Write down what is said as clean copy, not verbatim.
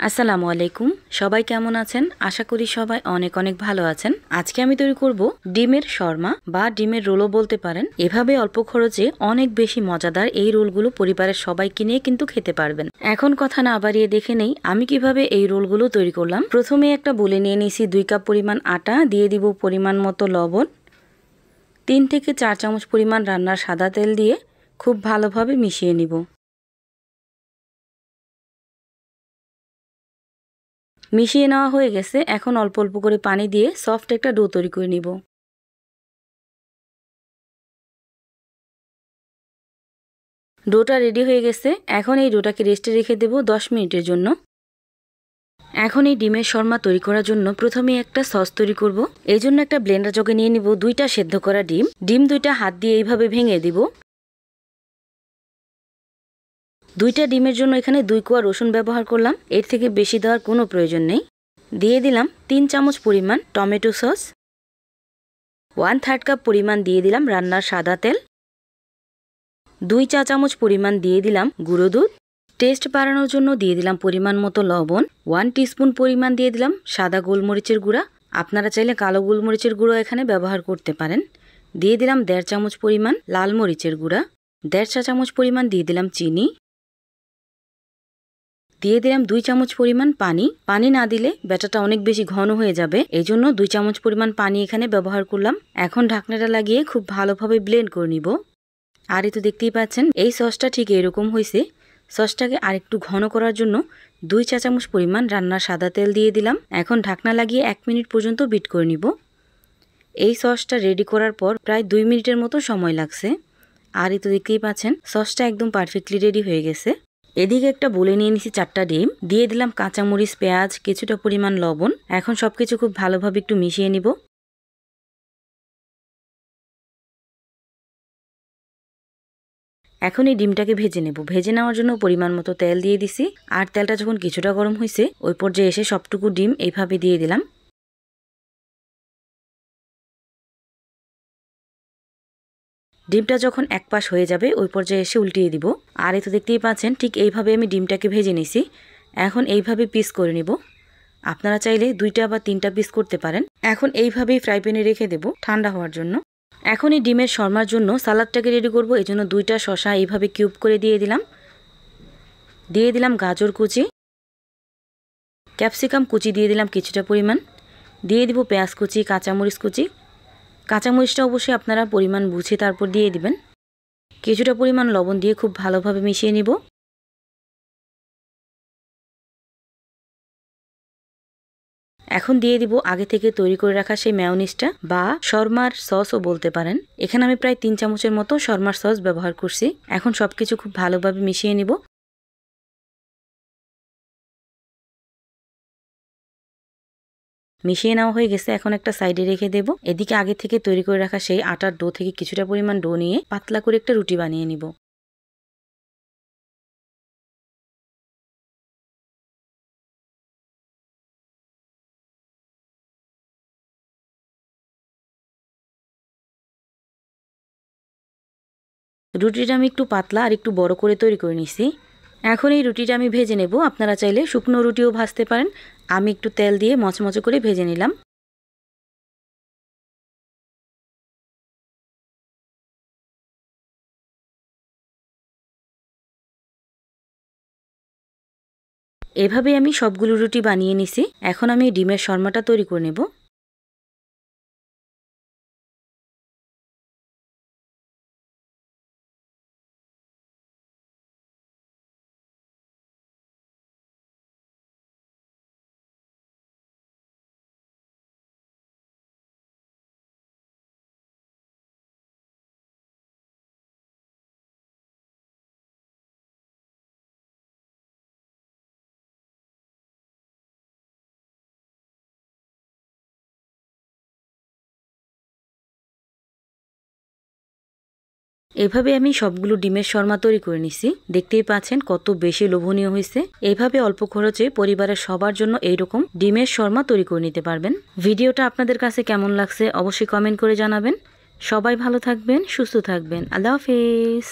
আসসালামু আলাইকুম। সবাই কেমন আছেন? আশা করি সবাই অনেক অনেক ভালো আছেন। আজকে আমি তৈরি করব ডিমের শর্মা বা ডিমের রোলও বলতে পারেন। এভাবে অল্প খরচে অনেক বেশি মজাদার এই রোলগুলো পরিবারের সবাইকে নিয়ে কিন্তু খেতে পারবেন। এখন কথা না বাড়িয়ে দেখে নেই আমি কিভাবে এই রোলগুলো তৈরি করলাম। প্রথমে একটা বলে নিয়ে নিয়েছি 2 কাপ পরিমাণ আটা, দিয়ে দিব পরিমাণ মতো লবণ, 3 থেকে 4 চামচ পরিমাণ রান্নার সাদা তেল দিয়ে খুব ভালোভাবে মিশিয়ে নিব। মিশিয়ে নেওয়া হয়ে গেছে। এখন অল্প অল্প করে পানি দিয়ে সফট একটা ডো তৈরি করে নিব। ডোটা রেডি হয়ে গেছে। এখন এই ডোটাকে রেস্টে রেখে দেব 10 মিনিটের জন্য। এখন এই ডিমের শর্মা তৈরি করার জন্য প্রথমে একটা সস তৈরি করব। এই জন্য একটা ব্লেন্ডার জগে নিয়ে নিব 2টা সেদ্ধ করা ডিম। ডিম 2টা হাত দিয়ে এইভাবে ভেঙে দিব। 2টা ডিমের জন্য এখানে 2 কোয়া রসুন ব্যবহার করলাম। এর থেকে বেশি দেওয়ার কোনো প্রয়োজন নেই। দিয়ে দিলাম 3 চামচ পরিমাণ টমেটো সস, 1/3 কাপ পরিমাণ দিয়ে দিলাম রান্নার সাদা তেল, 2 চা চামচ পরিমাণ দিয়ে দিলাম গুঁড়ো দুধ, টেস্ট বাড়ানোর জন্য দিয়ে দিলাম পরিমাণ মতো লবণ, 1 টিস্পুন পরিমাণ দিয়ে দিলাম সাদা গোলমরিচের গুঁড়া। আপনারা চাইলে কালো গোলমরিচের গুঁড়ো এখানে ব্যবহার করতে পারেন। দিয়ে দিলাম 1.5 চামচ পরিমাণ লাল মরিচের গুঁড়া, 1.5 চা চামচ পরিমাণ দিয়ে দিলাম চিনি, দিয়ে দিলাম 2 চামচ পরিমাণ পানি। পানি না দিলে ব্যাটারটা অনেক বেশি ঘন হয়ে যাবে, এই জন্য 2 চামচ পরিমাণ পানি এখানে ব্যবহার করলাম। এখন ঢাকনাটা লাগিয়ে খুব ভালোভাবে ব্লেন্ড করে নিব। আর এই তো দেখতেই পাচ্ছেন এই সসটা ঠিক এরকম হয়েছে। সসটাকে আরেকটু ঘন করার জন্য 2 চা চামচ পরিমাণ রান্নার সাদা তেল দিয়ে দিলাম। এখন ঢাকনা লাগিয়ে 1 মিনিট পর্যন্ত বিট করে নিব। এই সসটা রেডি করার পর প্রায় 2 মিনিটের মতো সময় লাগছে। আর এই তো দেখতেই পাচ্ছেন সসটা একদম পারফেক্টলি রেডি হয়ে গেছে। এদিকে একটা বলে নিয়ে নিছি 4টা ডিম, দিয়ে দিলাম কাঁচামরিচ, পেঁয়াজ, কিছুটা পরিমাণ লবণ। এখন সবকিছু খুব ভালোভাবে একটু মিশিয়ে নিব। এখন এই ডিমটাকে ভেজে নেব। ভেজে নেওয়ার জন্য পরিমাণ মতো তেল দিয়ে দিছি। আর তেলটা যখন কিছুটা গরম হয়েছে ওই পর্যায়ে এসে সবটুকু ডিম এইভাবে দিয়ে দিলাম। ডিমটা যখন এক পাশ হয়ে যাবে ওই পর্যায়ে এসে উল্টিয়ে দিব। আর এই তো দেখতেই পাচ্ছেন ঠিক এইভাবে আমি ডিমটাকে ভেজে নিছি। এখন এইভাবে পিস করে নিব। আপনারা চাইলে 2টা বা 3টা পিস করতে পারেন। এখন এইভাবেই ফ্রাই প্যানে রেখে দেব ঠান্ডা হওয়ার জন্য। এখন এই ডিমের শর্মার জন্য সালাদটাকে রেডি করব। এই জন্য 2টা শসা এইভাবে কিউব করে দিয়ে দিলাম। দিয়ে দিলাম গাজর কুচি, ক্যাপসিকাম কুচি দিয়ে দিলাম কিছুটা পরিমাণ, দিয়ে দিব পেঁয়াজ কুচি, কাঁচামরিচ কুচি। কাঁচামরিচটা অবশ্যই আপনারা পরিমাণ বুঝে তারপর দিয়ে দিবেন। কিছুটা পরিমাণ লবণ দিয়ে খুব ভালোভাবে মিশিয়ে নিব। এখন দিয়ে দিব আগে থেকে তৈরি করে রাখা সেই মেয়োনিজটা বা শর্মার সসও বলতে পারেন। এখানে আমি প্রায় 3 চামচের মতো শর্মার সস ব্যবহার করছি। এখন সবকিছু খুব ভালোভাবে মিশিয়ে নিব। মিশিয়ে নেওয়া হয়ে গেছে। এখন একটা সাইডে রেখে দেব। এদিকে আগে থেকে তৈরি করে রাখা সেই আটার ডো থেকে কিছুটা পরিমাণ ডো নিয়ে পাতলা করে একটা রুটি বানিয়ে নিব। রুটিটা আমি একটু পাতলা আর একটু বড় করে তৈরি করে নিছি। এখন এই রুটিটা আমি ভেজে নেব। আপনারা চাইলে শুকনো রুটিও ভাজতে পারেন। আমি একটু তেল দিয়ে মচমচে করে ভেজে নিলাম। এভাবে আমি সবগুলো রুটি বানিয়ে নিছি। এখন আমি ডিমের শর্মাটা তৈরি করে নেব। এভাবে আমি সবগুলো ডিমের শর্মা তৈরি করে নিছি। দেখতেই পাচ্ছেন কত বেশি লোভনীয় হয়েছে। এইভাবে অল্প খরচে পরিবারের সবার জন্য এইরকম ডিমের শর্মা তৈরি করে নিতে পারবেন। ভিডিওটা আপনাদের কাছে কেমন লাগছে অবশ্যই কমেন্ট করে জানাবেন। সবাই ভালো থাকবেন, সুস্থ থাকবেন। আল্লাহ হাফেজ।